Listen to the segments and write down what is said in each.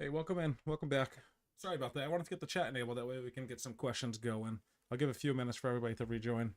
Hey, welcome in. Welcome back. Sorry about that. I wanted to get the chat enabled. That way we can get some questions going. I'll give a few minutes for everybody to rejoin.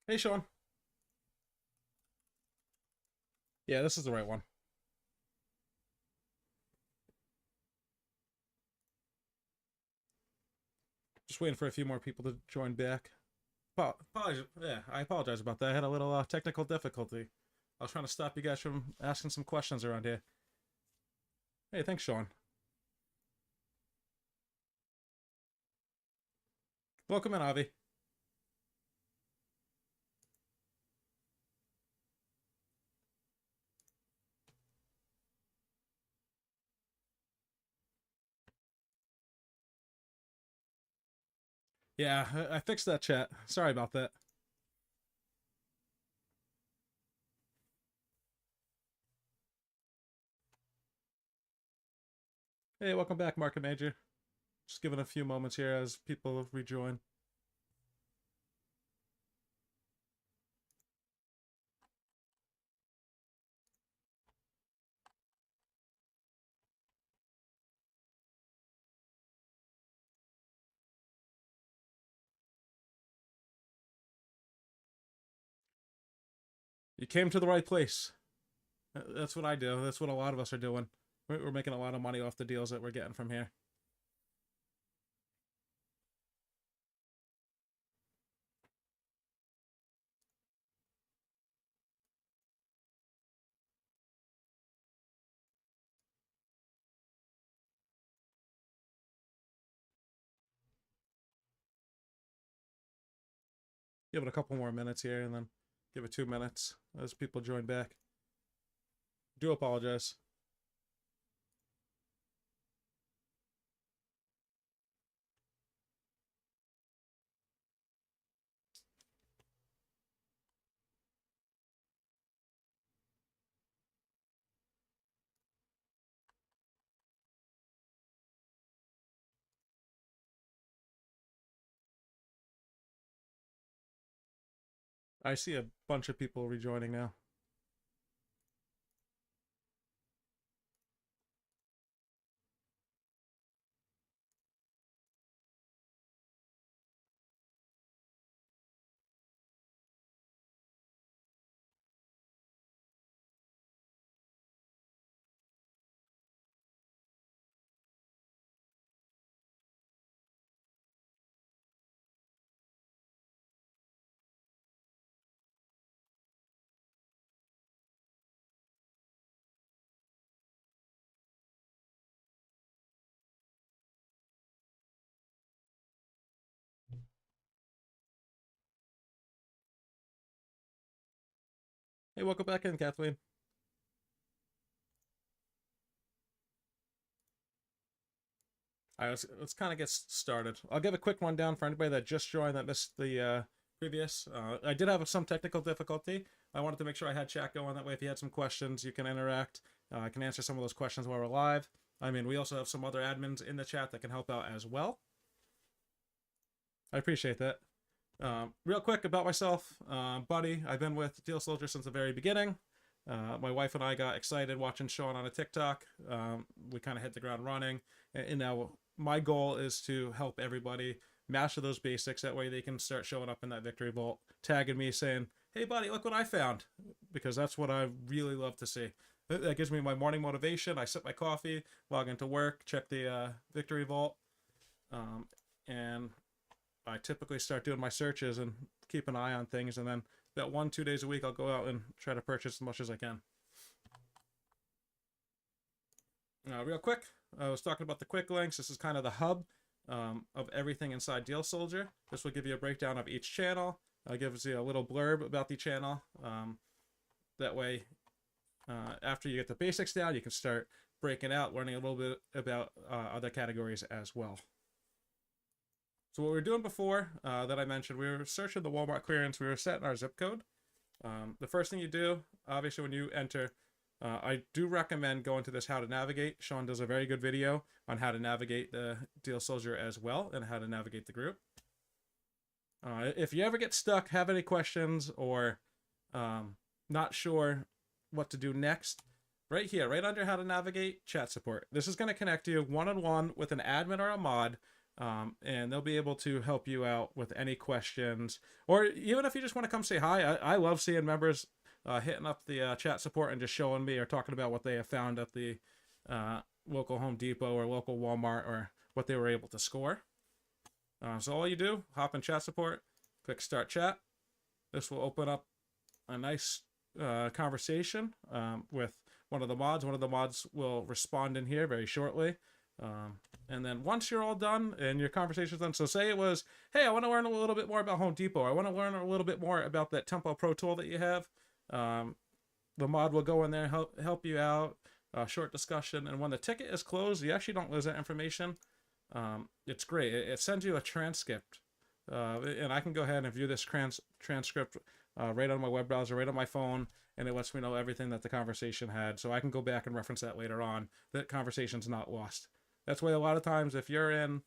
Hey, Sean. Yeah, this is the right one. Just waiting for a few more people to join back. Apologize. Yeah, I apologize about that. I had a little technical difficulty. I was trying to stop you guys from asking some questions around here. Hey, thanks, Sean. Welcome in, Avi. Yeah, I fixed that chat. Sorry about that. Hey, welcome back, Market Major. Just giving a few moments here as people rejoin. You came to the right place. That's what I do. That's what a lot of us are doing. We're making a lot of money off the deals that we're getting from here. Give it a couple more minutes here and then give it 2 minutes as people join back. Do apologize. I see a bunch of people rejoining now. Hey, welcome back in, Kathleen. All right, let's kind of get started. I'll give a quick rundown for anybody that just joined that missed the previous. I did have some technical difficulty. I wanted to make sure I had chat going. That way, if you had some questions, you can interact. I can answer some of those questions while we're live. I mean, we also have some other admins in the chat that can help out as well. I appreciate that. Real quick about myself, Buddy. I've been with Deal Soldier since the very beginning. My wife and I got excited watching Sean on a TikTok. We kind of hit the ground running, and now my goal is to help everybody master those basics. That way, they can start showing up in that victory vault, tagging me, saying, "Hey, buddy, look what I found," because that's what I really love to see. That gives me my morning motivation. I sip my coffee, log into work, check the victory vault, and I typically start doing my searches and keep an eye on things, and then about 1-2 days a week I'll go out and try to purchase as much as I can. Real quick, I was talking about the quick links. This is kind of the hub. of everything inside Deal Soldier. This will give you a breakdown of each channel. Gives you a little blurb about the channel. That way, after you get the basics down, you can start breaking out, learning a little bit about other categories as well. So what we were doing before that I mentioned, we were searching the Walmart clearance. We were setting our zip code. The first thing you do, obviously, when you enter, I do recommend going to this How to Navigate. Sean does a very good video on how to navigate the Deal Soldier as well and how to navigate the group. If you ever get stuck, have any questions, or not sure what to do next, right here, right under How to Navigate, chat support. This is going to connect you one-on-one with an admin or a mod. And they'll be able to help you out with any questions, or even if you just want to come say hi. I love seeing members hitting up the chat support and just showing me or talking about what they have found at the local Home Depot or local Walmart, or what they were able to score. So all you do, hop in chat support, click start chat. This will open up a nice conversation with one of the mods. One of the mods will respond in here very shortly. And then once you're all done and your conversation's done, so say it was, hey, I want to learn a little bit more about Home Depot. I want to learn a little bit more about that Tempo Pro tool that you have. The mod will go in there and help you out, short discussion. And when the ticket is closed, you actually don't lose that information. It's great. It sends you a transcript. And I can go ahead and view this transcript right on my web browser, right on my phone, and it lets me know everything that the conversation had. So I can go back and reference that later on. That conversation's not lost. That's why a lot of times if you're in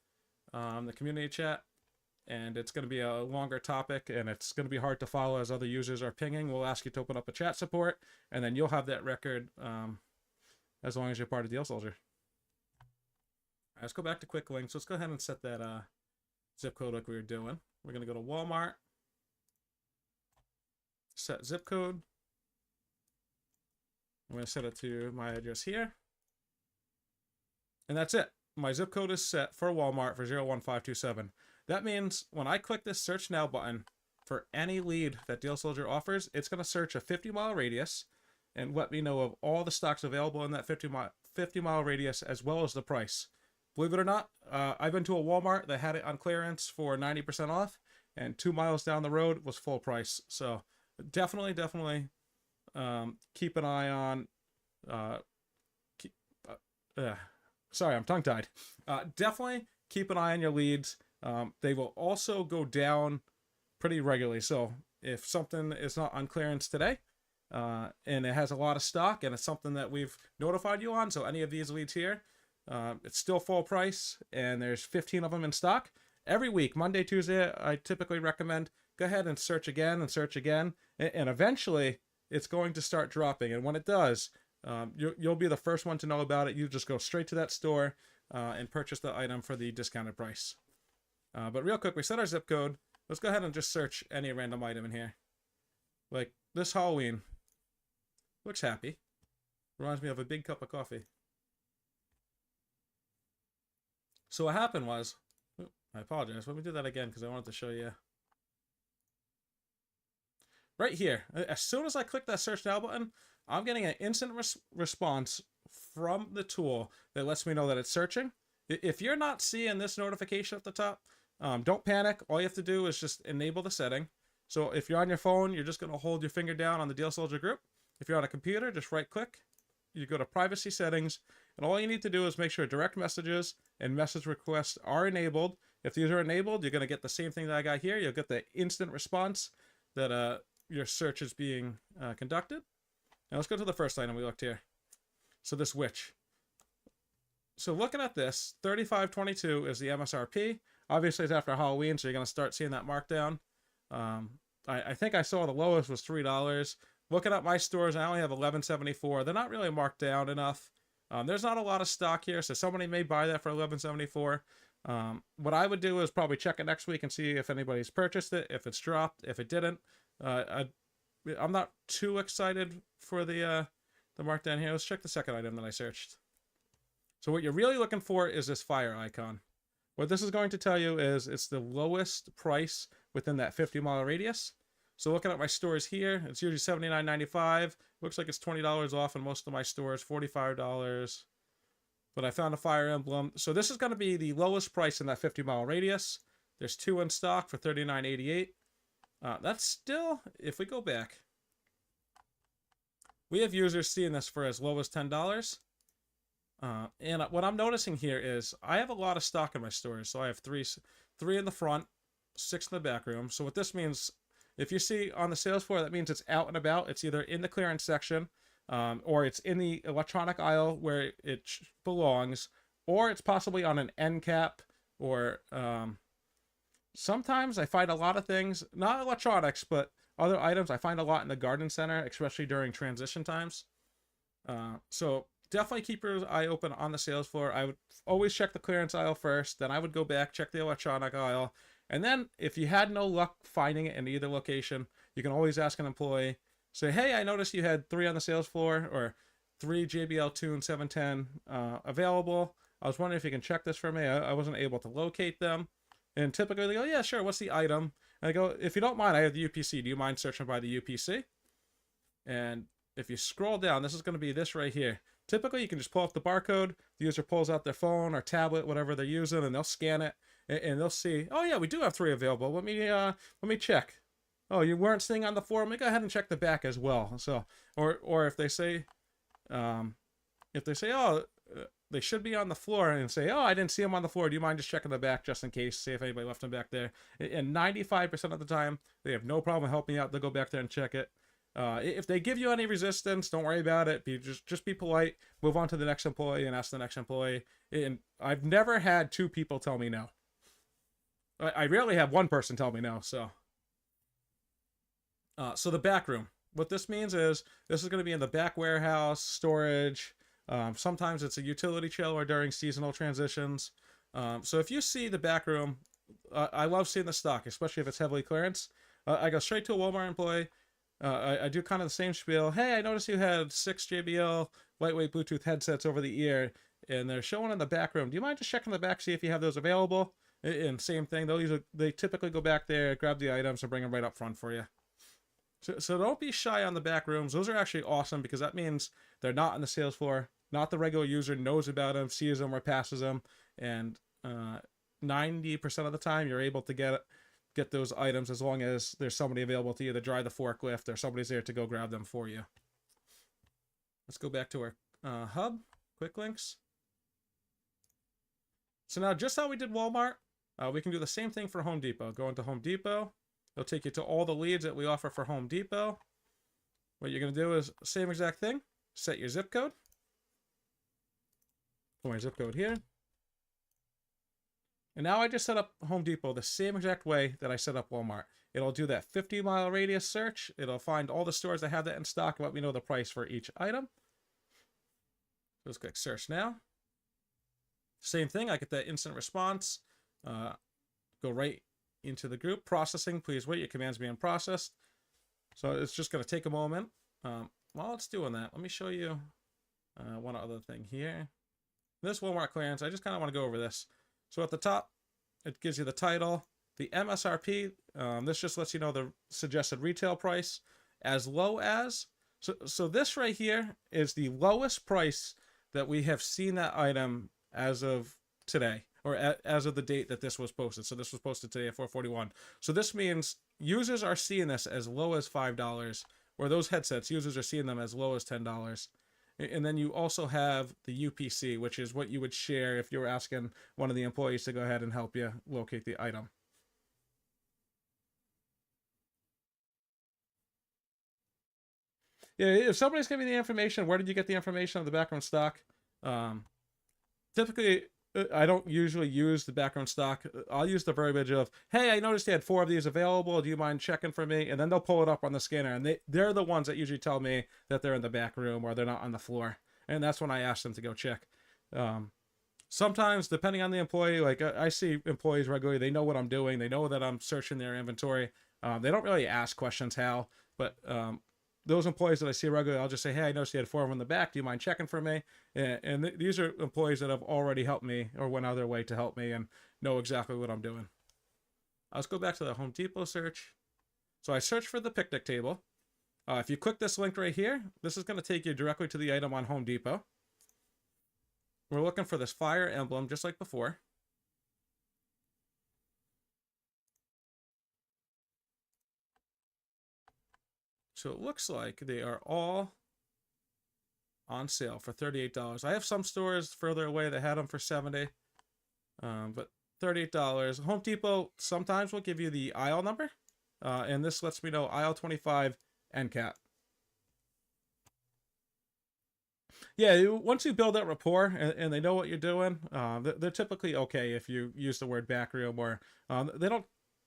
the community chat and it's going to be a longer topic and it's going to be hard to follow as other users are pinging, we'll ask you to open up a chat support, and then you'll have that record as long as you're part of Deal Soldier. All right, let's go back to quick links. Let's go ahead and set that zip code like we were doing. We're going to go to Walmart, set zip code. I'm going to set it to my address here. And that's it. My zip code is set for Walmart for 01527. That means when I click this search now button for any lead that Deal Soldier offers, it's going to search a 50-mile radius and let me know of all the stocks available in that 50-mile radius, as well as the price. Believe it or not, I've been to a Walmart that had it on clearance for 90% off, and 2 miles down the road was full price. So definitely keep an eye on... Sorry, I'm tongue-tied. Definitely keep an eye on your leads. They will also go down pretty regularly. So if something is not on clearance today, and it has a lot of stock, and it's something that we've notified you on, so any of these leads here, it's still full price, and there's 15 of them in stock. Every week, Monday, Tuesday, I typically recommend go ahead and search again and search again, and eventually it's going to start dropping. And when it does, you'll be the first one to know about it. You just go straight to that store and purchase the item for the discounted price. But real quick, we set our zip code. Let's go ahead and just search any random item in here. Like this Halloween. Looks happy. Reminds me of a big cup of coffee. So what happened was, I apologize. Let me do that again because I wanted to show you. Right here, as soon as I click that search now button, I'm getting an instant response from the tool that lets me know that it's searching. If you're not seeing this notification at the top, don't panic. All you have to do is just enable the setting. So if you're on your phone, you're just going to hold your finger down on the Deal Soldier group. If you're on a computer, just right click. You go to privacy settings, and all you need to do is make sure direct messages and message requests are enabled. If these are enabled, you're going to get the same thing that I got here. You'll get the instant response that your search is being conducted. Now let's go to the first item we looked here. So this witch. So looking at this, $35.22 is the MSRP. Obviously it's after Halloween, so you're going to start seeing that markdown. I think I saw the lowest was $3. Looking at my stores, I only have $11.74. They're not really marked down enough. There's not a lot of stock here, so somebody may buy that for $11.74. What I would do is probably check it next week and see if anybody's purchased it, if it's dropped, if it didn't. I'm not too excited for the markdown here. Let's check the second item that I searched. So what you're really looking for is this fire icon. What this is going to tell you is it's the lowest price within that 50-mile radius. So looking at my stores here, it's usually $79.95. Looks like it's $20 off in most of my stores, $45. but I found a Fire Emblem. So this is going to be the lowest price in that 50-mile radius. There's 2 in stock for $39.88. That's still, if we go back, we have users seeing this for as low as $10. And what I'm noticing here is I have a lot of stock in my stores. So I have three in the front, 6 in the back room. So what this means, if you see on the sales floor, that means it's out and about. It's either in the clearance section, or it's in the electronic aisle where it belongs, or it's possibly on an end cap, or sometimes I find a lot of things, not electronics, but other items I find a lot in the garden center, especially during transition times. So definitely keep your eye open on the sales floor. I would always check the clearance aisle first, then I would go back, check the electronic aisle, and then if you had no luck finding it in either location, you can always ask an employee, say, hey, I noticed you had 3 on the sales floor, or 3 JBL Tune 710 available. I was wondering if you can check this for me. I wasn't able to locate them. And typically they go, yeah, sure, what's the item? And I go, if you don't mind, I have the UPC. Do you mind searching by the UPC? And if you scroll down, this is going to be this right here. Typically, you can just pull up the barcode. The user pulls out their phone or tablet, whatever they're using, and they'll scan it, and they'll see, oh yeah, we do have 3 available. Let me check. Oh, you weren't sitting on the floor. Let me go ahead and check the back as well. So, or if they say, oh, they should be on the floor, and say, oh, I didn't see them on the floor. Do you mind just checking the back just in case, see if anybody left them back there? And 95% of the time, they have no problem helping you out. They'll go back there and check it. If they give you any resistance, don't worry about it. Just be polite. Move on to the next employee and ask the next employee. And I've never had 2 people tell me no. I rarely have 1 person tell me no. So the back room. What this means is this is going to be in the back warehouse, storage. Sometimes it's a utility trailer during seasonal transitions. So if you see the back room, I love seeing the stock, especially if it's heavily clearance. I go straight to a Walmart employee. I do kind of the same spiel. Hey, I noticed you had 6 JBL lightweight Bluetooth headsets over the ear, and they're showing in the back room. Do you mind just checking the back, see if you have those available? And same thing, they typically go back there, grab the items, and bring them right up front for you. So don't be shy on the back rooms. Those are actually awesome because that means they're not on the sales floor. Not the regular user knows about them, sees them, or passes them. And 90% of the time, you're able to get those items as long as there's somebody available to either drive the forklift or somebody's there to go grab them for you. Let's go back to our hub, quick links. So now just how we did Walmart, we can do the same thing for Home Depot. Go into Home Depot. It'll take you to all the leads that we offer for Home Depot. What you're going to do is same exact thing. Set your zip code. Put my zip code here. And now I just set up Home Depot the same exact way that I set up Walmart. It'll do that 50-mile radius search. It'll find all the stores that have that in stock and let me know the price for each item. So let's click search now. Same thing, I get that instant response. Go right into the group. Processing, please wait, your command's being processed. So it's just going to take a moment. While it's doing that, let me show you one other thing here. This Walmart clearance, I just kind of want to go over this. So at the top, it gives you the title, the MSRP. This just lets you know the suggested retail price, as low as. So this right here is the lowest price that we have seen that item as of today, or as of the date that this was posted. So this was posted today at 4:41. So this means users are seeing this as low as $5, or those headsets, users are seeing them as low as $10. And then you also have the UPC, which is what you would share if you were asking one of the employees to go ahead and help you locate the item. Yeah, if somebody's giving me the information, where did you get the information of the background stock? Typically, I don't usually use the background stock. I'll use the verbiage of, hey, I noticed you had 4 of these available. Do you mind checking for me? And then they'll pull it up on the scanner. And they're the ones that usually tell me that they're in the back room or they're not on the floor. And that's when I ask them to go check. Sometimes, depending on the employee, like I see employees regularly, they know what I'm doing. They know that I'm searching their inventory. They don't really ask questions how, but those employees that I see regularly, I'll just say, hey, I noticed you had 4 of them in the back. Do you mind checking for me? And these are employees that have already helped me or went out of their way to help me and know exactly what I'm doing. Let's go back to the Home Depot search. So I searched for the picnic table. If you click this link right here, this is going to take you directly to the item on Home Depot. We're looking for this fire emblem just like before. So it looks like they are all on sale for $38. I have some stores further away that had them for $70, but $38. Home Depot sometimes will give you the aisle number, and this lets me know aisle 25 end cap. Yeah, once you build that rapport and they know what you're doing, they're typically okay if you use the word back room, or they don't.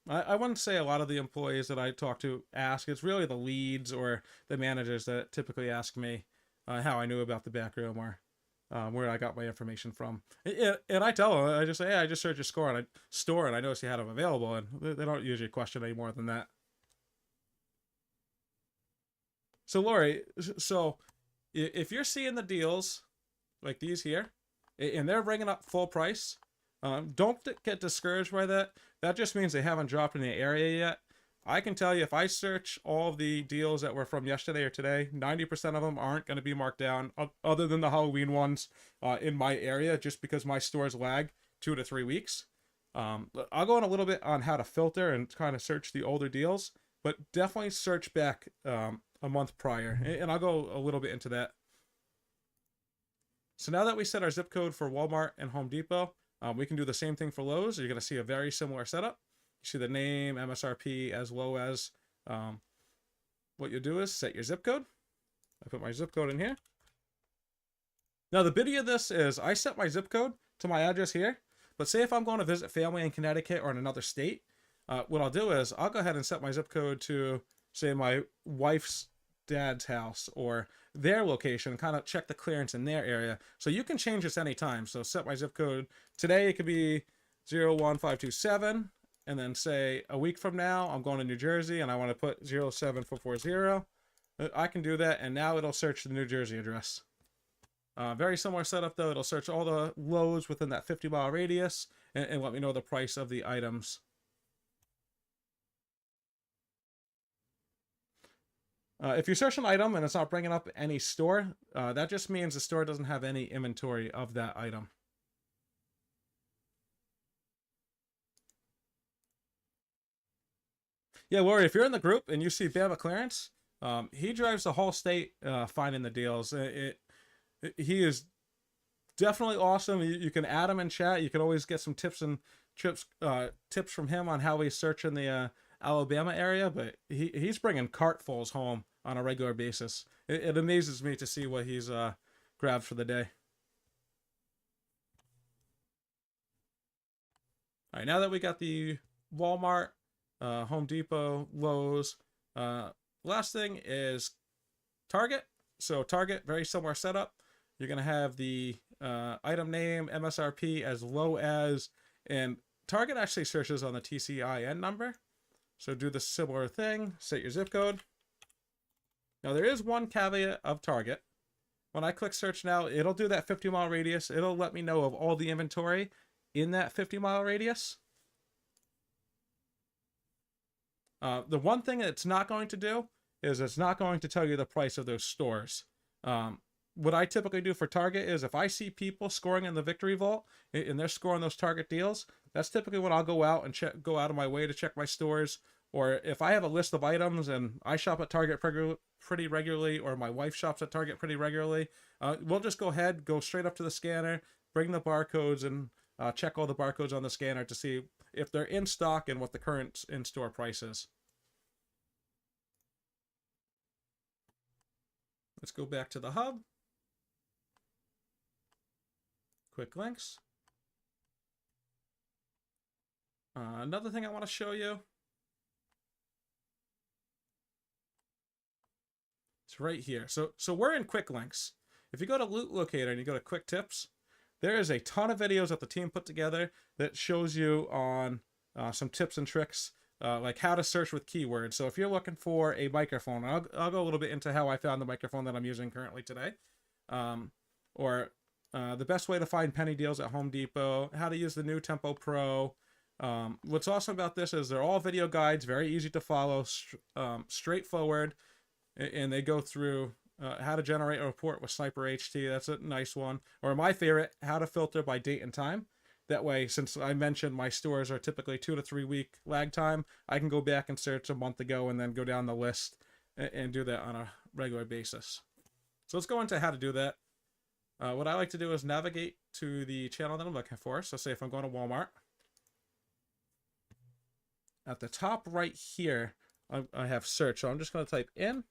I wouldn't say a lot of the employees that I talk to ask. It's really the leads or the managers that typically ask me how I knew about the back room, or where I got my information from. And I tell them, I just say, hey, I just searched your store and I noticed you had them available, and they don't usually question any more than that. So Lori, so if you're seeing the deals like these here, and they're bringing up full price, don't get discouraged by that. That just means they haven't dropped in the area yet. I can tell you, if I search all of the deals that were from yesterday or today, 90% of them aren't going to be marked down, other than the Halloween ones in my area, just because my stores lag 2 to 3 weeks. I'll go in a little bit on how to filter and kind of search the older deals, but definitely search back a month prior, and I'll go a little bit into that. So now that we set our zip code for Walmart and Home Depot, we can do the same thing for Lowe's. You're going to see a very similar setup. You see the name, MSRP, as low as. What you'll do is set your zip code. I put my zip code in here. Now the beauty of this is I set my zip code to my address here, but say if I'm going to visit family in Connecticut or in another state, what I'll do is I'll go ahead and set my zip code to, say, my wife's dad's house or their location, kind of check the clearance in their area. So you can change this anytime. So set my zip code. Today it could be 01527, and then say a week from now I'm going to New Jersey and I want to put 07440. I can do that, and now it'll search the New Jersey address. Very similar setup though. It'll search all the Lowe's within that 50-mile radius and let me know the price of the items. If you search an item and it's not bringing up any store, that just means the store doesn't have any inventory of that item. Yeah, Lori, if you're in the group and you see Bama Clearance, he drives the whole state finding the deals. He is definitely awesome. You can add him in chat. You can always get some tips from him on how he's searching the Alabama area, but he's bringing cartfuls home on a regular basis. It amazes me to see what he's grabbed for the day. All right, now that we got the Walmart, Home Depot, Lowe's, last thing is Target. So Target, very similar setup. You're going to have the item name, MSRP as low as, and Target actually searches on the TCIN number. So do the similar thing, set your zip code. Now there is one caveat of Target. When I click search now, it'll do that 50-mile radius. It'll let me know of all the inventory in that 50-mile radius. The one thing it's not going to do is it's not going to tell you the price of those stores. What I typically do for Target is if I see people scoring in the Victory Vault and they're scoring those Target deals, that's typically when I'll go out and go out of my way to check my stores. Or if I have a list of items and I shop at Target pretty regularly, or my wife shops at Target pretty regularly, we'll just go ahead, go straight up to the scanner, bring the barcodes, and check all the barcodes on the scanner to see if they're in stock and what the current in-store price is. Let's go back to the hub. Quick links. Another thing I want to show you. It's right here. So we're in quick links. If you go to Loot Locator and you go to quick tips, there is a ton of videos that the team put together that shows you on some tips and tricks, like how to search with keywords. So if you're looking for a microphone, I'll go a little bit into how I found the microphone that I'm using currently today, or the best way to find penny deals at Home Depot, how to use the new Tempo Pro. What's awesome about this is they're all video guides, very easy to follow, straightforward, and they go through how to generate a report with Sniper HT. That's a nice one. Or my favorite, how to filter by date and time. That way, since I mentioned my stores are typically 2 to 3 week lag time, I can go back and search a month ago and then go down the list and do that on a regular basis. So let's go into how to do that. What I like to do is navigate to the channel that I'm looking for. So say if I'm going to Walmart, at the top right here, I have search. So I'm just going to type in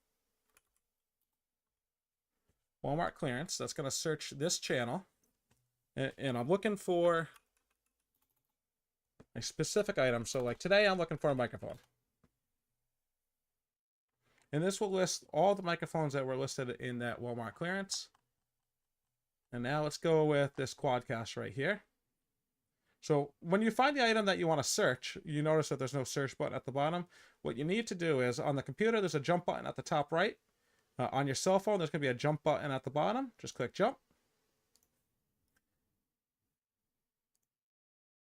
Walmart clearance. That's going to search this channel. And I'm looking for a specific item. So like today, I'm looking for a microphone. And this will list all the microphones that were listed in that Walmart clearance. And now let's go with this quadcast right here. So when you find the item that you want to search, you notice that there's no search button at the bottom. What you need to do is on the computer, there's a jump button at the top right. On your cell phone, there's going to be a jump button at the bottom. Just click jump.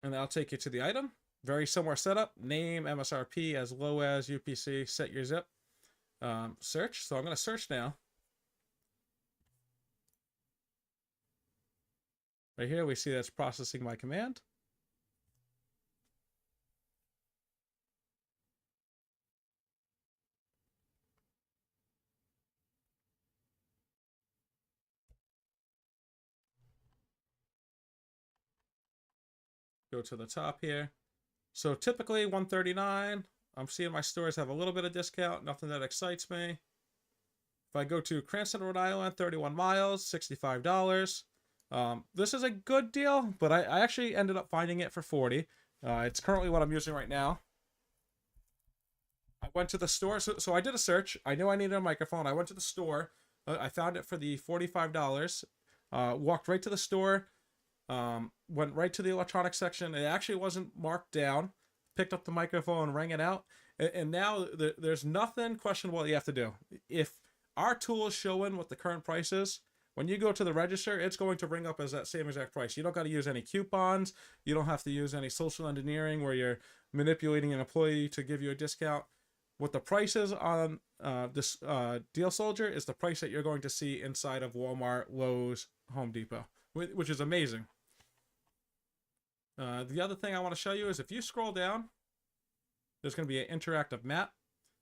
And that'll take you to the item. Very similar setup. Name, MSRP as low as UPC, set your zip. Search. So I'm going to search now. Right here, we see that's processing my command. Go to the top here. So typically 139. I'm seeing my stores have a little bit of discount. Nothing that excites me. If I go to Cranston, Rhode Island, 31 miles, $65. This is a good deal, but I actually ended up finding it for 40. It's currently what I'm using right now. I went to the store, so I did a search. I knew I needed a microphone. I went to the store. I found it for the $45. Walked right to the store. Went right to the electronics section. It actually wasn't marked down. Picked up the microphone, rang it out, and now there's nothing questionable you have to do. If our tool is showing what the current price is, when you go to the register, it's going to ring up as that same exact price. You don't got to use any coupons. You don't have to use any social engineering where you're manipulating an employee to give you a discount. What the price is on this Deal Soldier is the price that you're going to see inside of Walmart, Lowe's, Home Depot, which is amazing. The other thing I want to show you is if you scroll down, there's going to be an interactive map.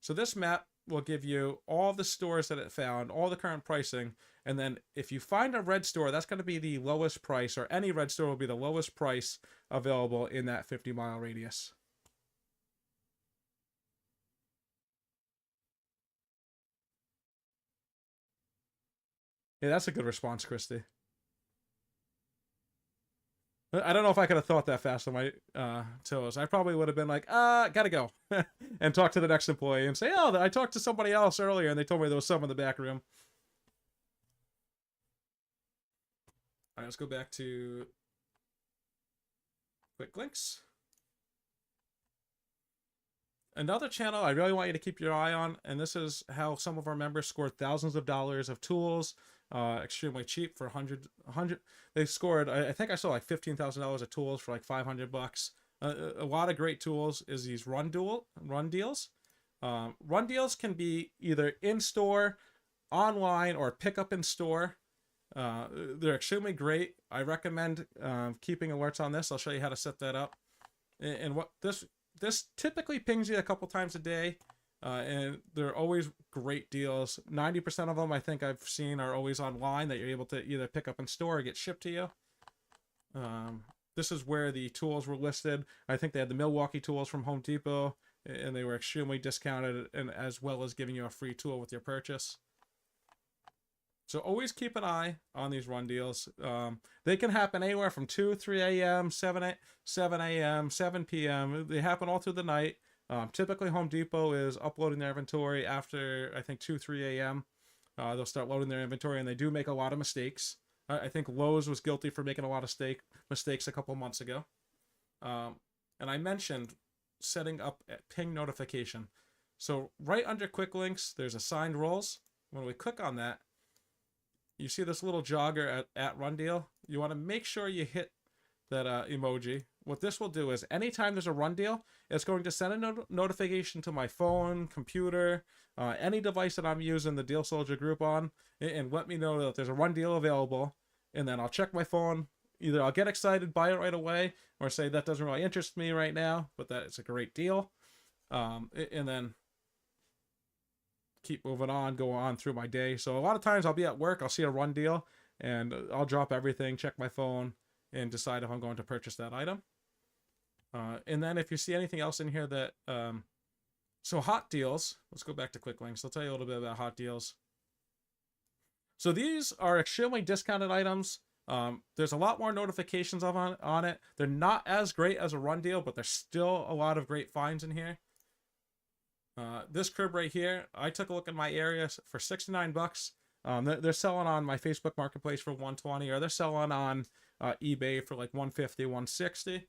So this map will give you all the stores that it found, all the current pricing, and then if you find a red store, that's going to be the lowest price, or any red store will be the lowest price available in that 50-mile radius. Yeah, that's a good response, Christy. I don't know if I could have thought that fast on my toes. I probably would have been like, gotta go. And talk to the next employee and say, oh, I talked to somebody else earlier and they told me there was some in the back room. All right, let's go back to quick links. Another channel I really want you to keep your eye on, and this is how some of our members scored thousands of dollars of tools, extremely cheap for 100. They scored, I think I saw like $15,000 of tools for like $500. A lot of great tools is these run deals. Run deals can be either in store, online, or pick up in store. They're extremely great. I recommend keeping alerts on this. I'll show you how to set that up. And what this typically pings you a couple times a day, and they're always great deals. 90% of them I think I've seen are always online that you're able to either pick up in store or get shipped to you. This is where the tools were listed. I think they had the Milwaukee tools from Home Depot, and they were extremely discounted, and as well as giving you a free tool with your purchase. So always keep an eye on these run deals. They can happen anywhere from 2, 3 a.m., 7 a.m., 7 p.m. They happen all through the night. Typically, Home Depot is uploading their inventory after, I think, 2, 3 a.m. They'll start loading their inventory, and they do make a lot of mistakes. I think Lowe's was guilty for making a lot of mistakes a couple months ago. And I mentioned setting up a ping notification. So right under quick links, there's assigned roles. When we click on that, you see this little jogger at run deal. You want to make sure you hit that emoji. What this will do is anytime there's a run deal, it's going to send a notification to my phone, computer, any device that I'm using the Deal Soldier group on, and let me know that there's a run deal available. And then I'll check my phone. Either I'll get excited, buy it right away, or say that doesn't really interest me right now, but that it's a great deal. And then keep moving on, go on through my day. So a lot of times I'll be at work, I'll see a run deal, and I'll drop everything, check my phone, and decide if I'm going to purchase that item. And then if you see anything else in here that, so hot deals, let's go back to quick links. I'll tell you a little bit about hot deals. So these are extremely discounted items. There's a lot more notifications on it. They're not as great as a run deal, but there's still a lot of great finds in here. This crib right here, I took a look at my area for 69 bucks. They're selling on my Facebook marketplace for 120, or they're selling on eBay for like 150, 160.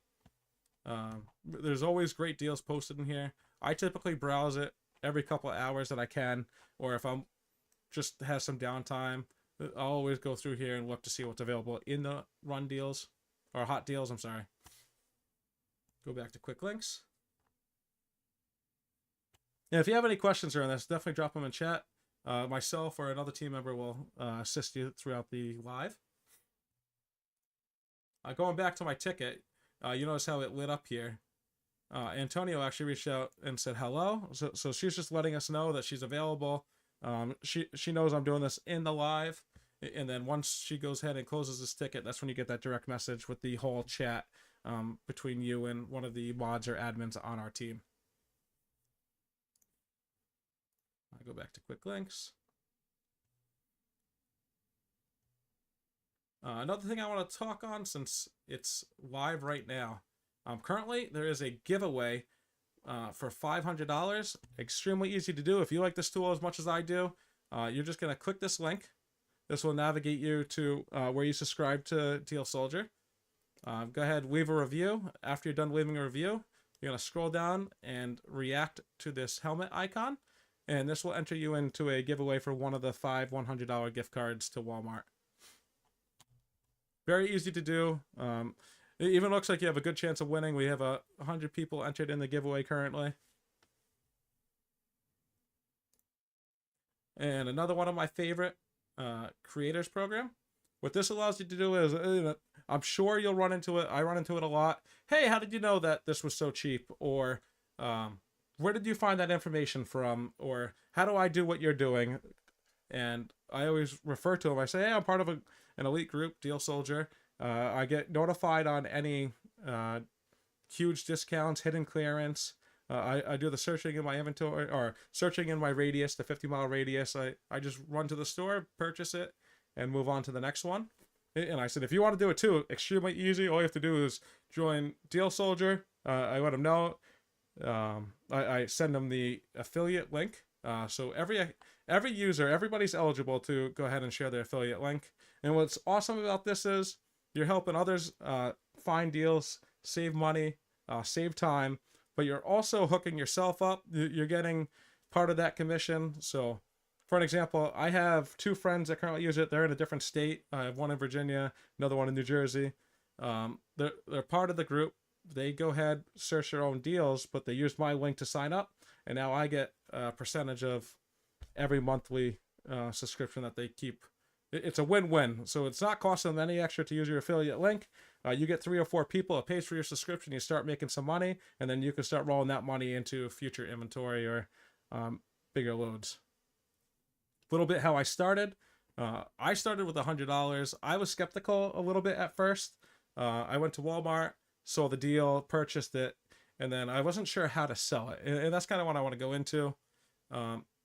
There's always great deals posted in here. I typically browse it every couple of hours that I can, or if I'm just has some downtime, I'll always go through here and look to see what's available in the run deals, or hot deals, I'm sorry. Go back to quick links. And if you have any questions around this, definitely drop them in chat. Myself or another team member will assist you throughout the live. Going back to my ticket, you notice how it lit up here. Antonio actually reached out and said hello. So she's just letting us know that she's available. She knows I'm doing this in the live. And then once she goes ahead and closes this ticket, that's when you get that direct message with the whole chat between you and one of the mods or admins on our team. I go back to quick links. Another thing I want to talk on, since it's live right now, currently there is a giveaway for $500. Extremely easy to do. If you like this tool as much as I do, you're just going to click this link. This will navigate you to where you subscribe to Deal Soldier. Go ahead, leave a review. After you're done leaving a review, you're going to scroll down and react to this helmet icon. And this will enter you into a giveaway for one of the 5 $100 gift cards to Walmart. Very easy to do. It even looks like you have a good chance of winning. We have 100 people entered in the giveaway currently. And another one of my favorite creators program. What this allows you to do is, I'm sure you'll run into it. I run into it a lot. Hey, how did you know that this was so cheap? Or where did you find that information from? Or how do I do what you're doing? And I always refer to them. I say, hey, I'm part of an elite group, Deal Soldier. I get notified on any huge discounts, hidden clearance. I do the searching in my inventory, or searching in my radius, the 50-mile radius. I just run to the store, purchase it, and move on to the next one. And I said, if you want to do it too, extremely easy. All you have to do is join Deal Soldier. I let them know. I send them the affiliate link. So every user, everybody's eligible to go ahead and share their affiliate link. And what's awesome about this is you're helping others find deals, save money, save time, but you're also hooking yourself up. You're getting part of that commission. So for an example, I have 2 friends that currently use it. They're in a different state. I have one in Virginia, another one in New Jersey. They're part of the group. They go ahead, search their own deals, but they use my link to sign up. And now I get a percentage of every monthly subscription that they keep. It's a win-win. So it's not costing them any extra to use your affiliate link. You get 3 or 4 people. It pays for your subscription. You start making some money, and then you can start rolling that money into future inventory or bigger loads. A little bit how I started. I started with $100. I was skeptical a little bit at first. I went to Walmart, saw the deal, purchased it, and then I wasn't sure how to sell it. And that's kind of what I want to go into.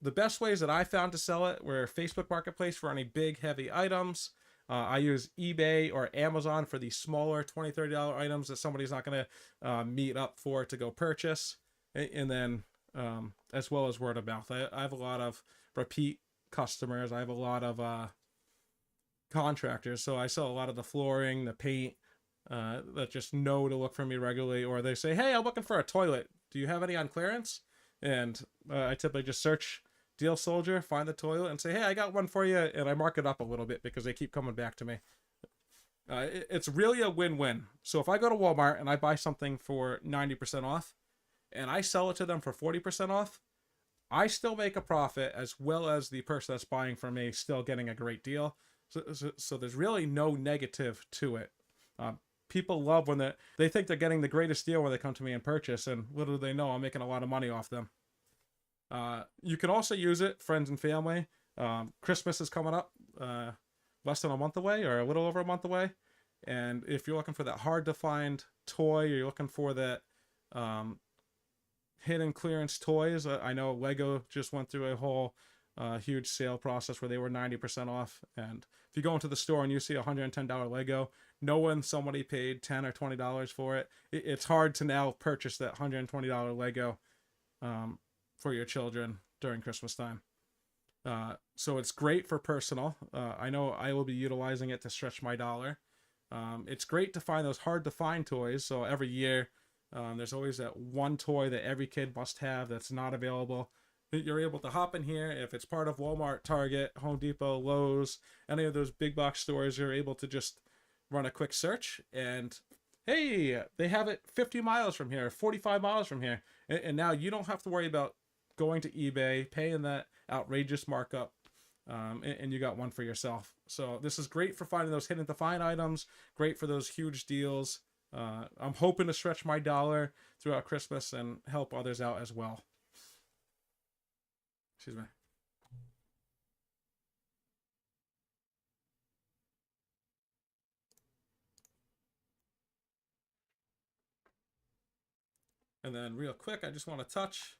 The best ways that I found to sell it were Facebook Marketplace for any big, heavy items. I use eBay or Amazon for the smaller $20, $30 items that somebody's not going to meet up for to go purchase. And then as well as word of mouth. I have a lot of repeat customers. I have a lot of contractors. So I sell a lot of the flooring, the paint, that just know to look for me regularly. Or they say, hey, I'm looking for a toilet. Do you have any on clearance? And I typically just search Deal Soldier, find the toilet, and say, hey, I got one for you. And I mark it up a little bit because they keep coming back to me. It's really a win-win. So if I go to Walmart and I buy something for 90% off and I sell it to them for 40% off, I still make a profit as well as the person that's buying from me still getting a great deal. So there's really no negative to it. People love when they think they're getting the greatest deal when they come to me and purchase, and little do they know I'm making a lot of money off them. You can also use it, friends and family. Christmas is coming up, less than a month away or a little over a month away. And if you're looking for that hard to find toy, or you're looking for that hidden clearance toys, I know Lego just went through a whole huge sale process where they were 90% off. And if you go into the store and you see a $110 Lego, knowing somebody paid $10 or $20 for it, it's hard to now purchase that $120 Lego for your children during Christmas time. So it's great for personal. I know I will be utilizing it to stretch my dollar. It's great to find those hard to find toys. So every year, there's always that one toy that every kid must have that's not available. You're able to hop in here. If it's part of Walmart, Target, Home Depot, Lowe's, any of those big box stores, you're able to just run a quick search and hey, they have it 50 miles from here, 45 miles from here. And now you don't have to worry about going to eBay, paying that outrageous markup, and you got one for yourself. So this is great for finding those hidden to find items, great for those huge deals. I'm hoping to stretch my dollar throughout Christmas and help others out as well. Excuse me. And then real quick, I just want to touch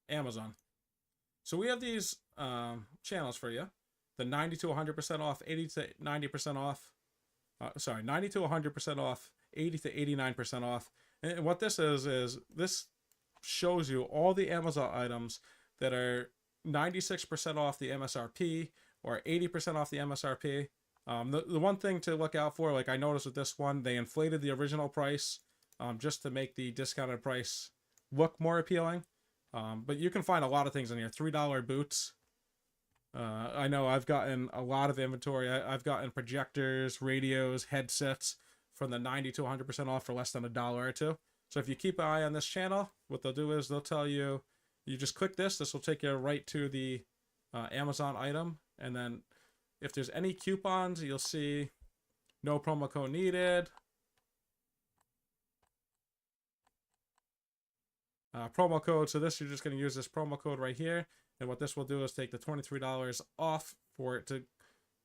Amazon. So we have these channels for you. The 90 to 100% off, 80 to 90% off. 90 to 100% off, 80 to 89% off. And what this is this shows you all the Amazon items that are 96% off the MSRP or 80% off the MSRP. The one thing to look out for, like I noticed with this one, they inflated the original price just to make the discounted price look more appealing. But you can find a lot of things in here. $3 boots. I know I've gotten a lot of inventory. I've gotten projectors, radios, headsets from the 90 to 100% off for less than $1 or $2. So if you keep an eye on this channel, what they'll do is they'll tell you, you just click this. This will take you right to the Amazon item. And then if there's any coupons, you'll see no promo code needed. Promo code. So this, you're just going to use this promo code right here. And what this will do is take the $23 off for it to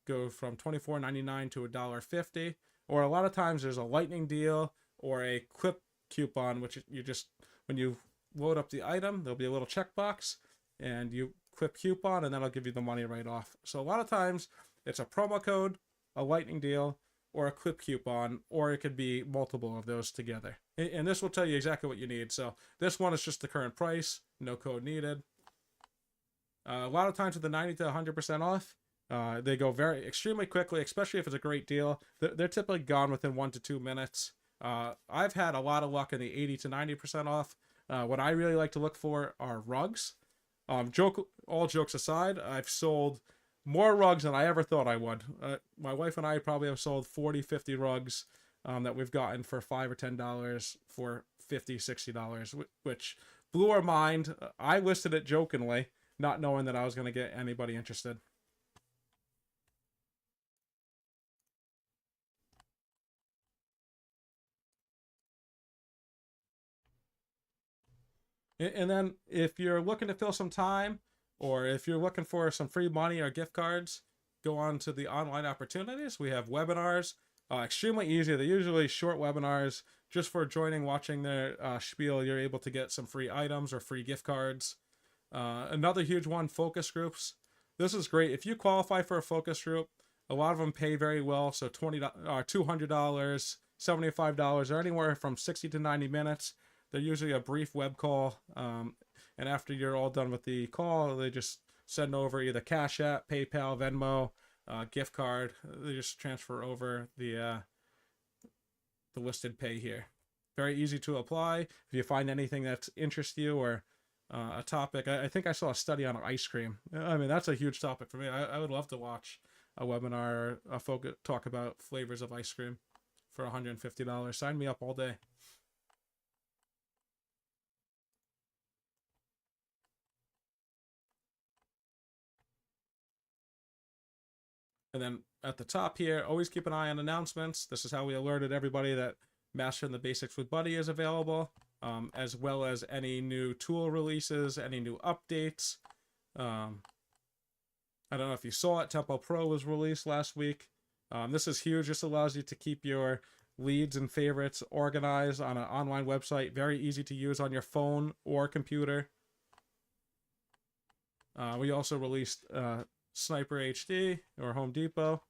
go from $24.99 to $1.50. Or a lot of times there's a lightning deal or a quip coupon, which you just, when you load up the item, there'll be a little checkbox and you quip coupon and that'll give you the money right off. So a lot of times it's a promo code, a lightning deal, or a quip coupon, or it could be multiple of those together. And this will tell you exactly what you need. So this one is just the current price, no code needed. A lot of times with the 90 to 100% off, they go extremely quickly, especially if it's a great deal. They're typically gone within 1 to 2 minutes. I've had a lot of luck in the 80 to 90% off. What I really like to look for are rugs. All jokes aside, I've sold more rugs than I ever thought I would. My wife and I probably have sold 40, 50 rugs that we've gotten for $5 or $10 for $50, $60, which blew our mind. I listed it jokingly, not knowing that I was going to get anybody interested. And then if you're looking to fill some time, or if you're looking for some free money or gift cards, go on to the online opportunities. We have webinars, extremely easy. They're usually short webinars. Just for joining, watching their spiel, you're able to get some free items or free gift cards. Another huge one, focus groups. This is great. If you qualify for a focus group, a lot of them pay very well. So $200, $75, or anywhere from 60 to 90 minutes. They're usually a brief web call. And after you're all done with the call, they just send over either Cash App, PayPal, Venmo, gift card. They just transfer over the listed pay here. Very easy to apply. If you find anything that interests you or a topic, I think I saw a study on ice cream. I mean, that's a huge topic for me. I would love to watch a webinar, a focus talk about flavors of ice cream for $150. Sign me up all day. And then at the top here, always keep an eye on announcements. This is how we alerted everybody that Mastering the Basics with Buddy is available, as well as any new tool releases, any new updates. I don't know if you saw it, Tempo Pro was released last week. This is huge. This allows you to keep your leads and favorites organized on an online website. Very easy to use on your phone or computer. We also released Sniper HD or Home Depot.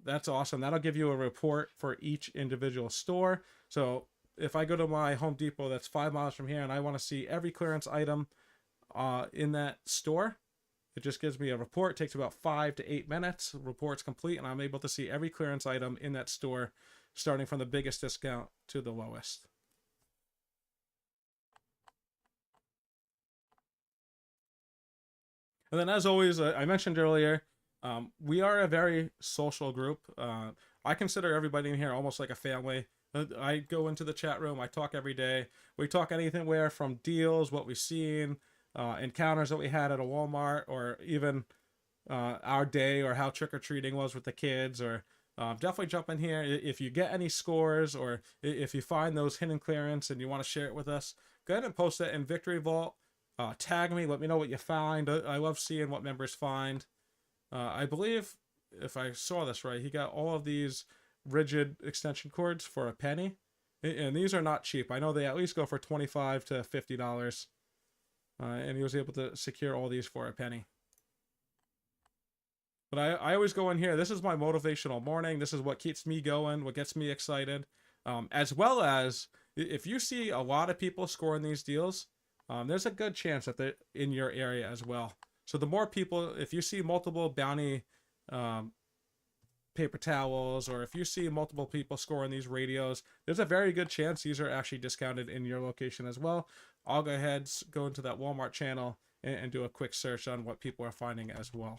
That's awesome. That'll give you a report for each individual store. So if I go to my Home Depot that's 5 miles from here and I want to see every clearance item in that store, it just gives me a report. It takes about 5 to 8 minutes. The report's complete, and I'm able to see every clearance item in that store, starting from the biggest discount to the lowest. And then, as always, I mentioned earlier, we are a very social group. I consider everybody in here almost like a family. I go into the chat room. I talk every day. We talk anywhere from deals, what we've seen, encounters that we had at a Walmart, or even our day or how trick-or-treating was with the kids, or definitely jump in here. If you get any scores, or if you find those hidden clearance and you want to share it with us, go ahead and post it in Victory Vault. Tag me, let me know what you find. I love seeing what members find. I believe, if I saw this right, he got all of these rigid extension cords for a penny. And these are not cheap. I know they at least go for $25 to $50. And he was able to secure all these for a penny. But I always go in here. This is my motivational morning. This is what keeps me going, what gets me excited. As well as, if you see a lot of people scoring these deals, there's a good chance that they're in your area as well. So the more people, if you see multiple bounty paper towels, or if you see multiple people scoring these radios, there's a very good chance these are actually discounted in your location as well. I'll go ahead, go into that Walmart channel and do a quick search on what people are finding as well.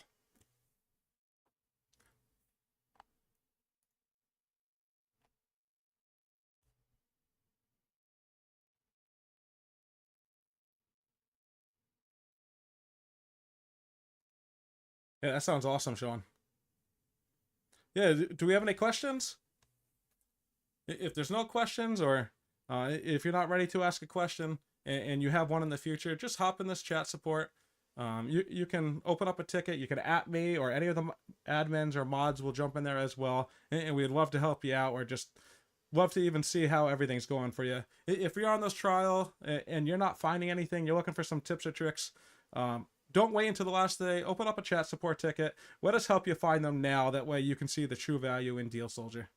Yeah, that sounds awesome, Sean. Yeah, do we have any questions? If there's no questions, or if you're not ready to ask a question and you have one in the future, just hop in this chat support. You can open up a ticket. You can @ me, or any of the admins or mods will jump in there as well. And we'd love to help you out, or just love to even see how everything's going for you. If you're on this trial and you're not finding anything, you're looking for some tips or tricks, don't wait until the last day. Open up a chat support ticket. Let us help you find them now. That way you can see the true value in Deal Soldier.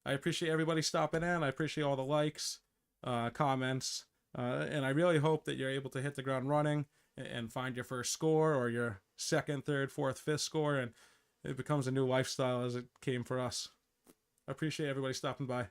I appreciate everybody stopping in. I appreciate all the likes, comments, and I really hope that you're able to hit the ground running and find your first score, or your second, third, fourth, fifth score, and it becomes a new lifestyle as it came for us. I appreciate everybody stopping by.